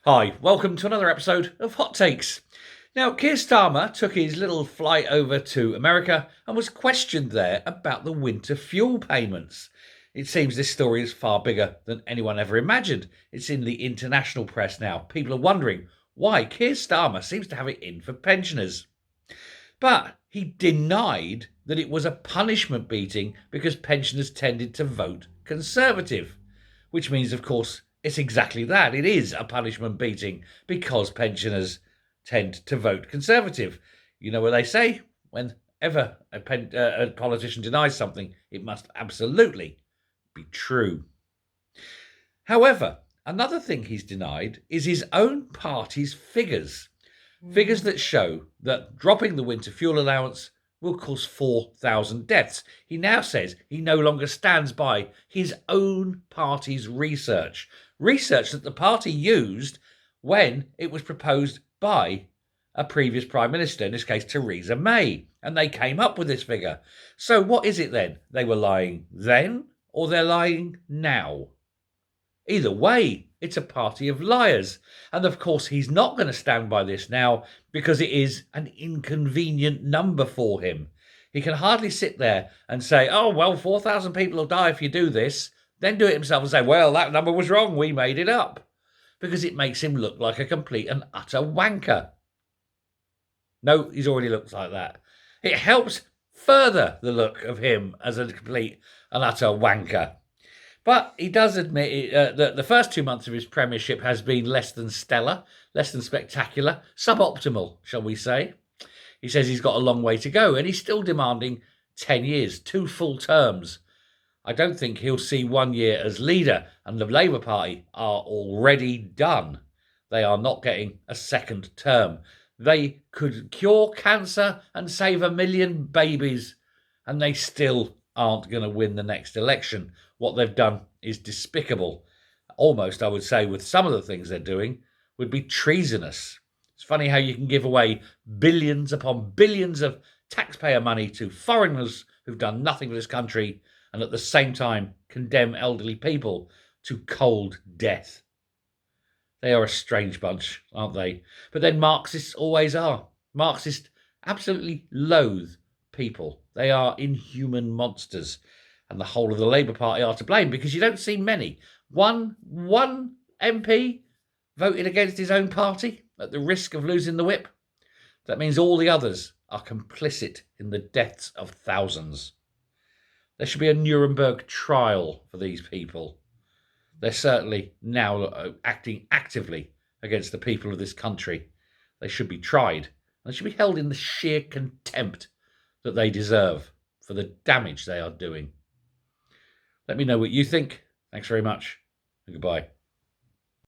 Hi, welcome to another episode of Hot Takes. Now, Keir Starmer took his little flight over to America and was questioned there about the winter fuel payments. It seems this story is far bigger than anyone ever imagined. It's in the international press now. People are wondering why Keir Starmer seems to have it in for pensioners. But he denied that it was a punishment beating because pensioners tended to vote Conservative, which means, of course, it's exactly that. It is a punishment beating because pensioners tend to vote Conservative. You know what they say? Whenever a politician denies something, it must absolutely be true. However, another thing he's denied is his own party's figures. Figures that show that dropping the winter fuel allowance will cause 4,000 deaths. He now says he no longer stands by his own party's research. Research that the party used when it was proposed by a previous Prime Minister, in this case Theresa May, and they came up with this figure. So what is it then? They were lying then or they're lying now? Either way, it's a party of liars. And of course, he's not going to stand by this now because it is an inconvenient number for him. He can hardly sit there and say, oh, well, 4,000 people will die if you do this, then do it himself and say, well, that number was wrong, we made it up. Because it makes him look like a complete and utter wanker. No, he's already looked like that. It helps further the look of him as a complete and utter wanker. But he does admit that the first 2 months of his premiership has been less than stellar, less than spectacular, suboptimal, shall we say. He says he's got a long way to go, and he's still demanding 10 years, 2 full terms. I don't think he'll see 1 year as leader, and the Labour Party are already done. They are not getting a second term. They could cure cancer and save 1 million babies, and they still aren't going to win the next election. What they've done is despicable. Almost, I would say, with some of the things they're doing, would be treasonous. It's funny how you can give away billions upon billions of taxpayer money to foreigners who've done nothing for this country and at the same time condemn elderly people to cold death. They are a strange bunch, aren't they? But then Marxists always are. Marxists absolutely loathe people. They are inhuman monsters. And the whole of the Labour Party are to blame because you don't see many. One MP voted against his own party at the risk of losing the whip. That means all the others are complicit in the deaths of thousands. There should be a Nuremberg trial for these people. They're certainly now acting actively against the people of this country. They should be tried. They should be held in the sheer contempt that they deserve for the damage they are doing. Let me know what you think. Thanks very much, and goodbye.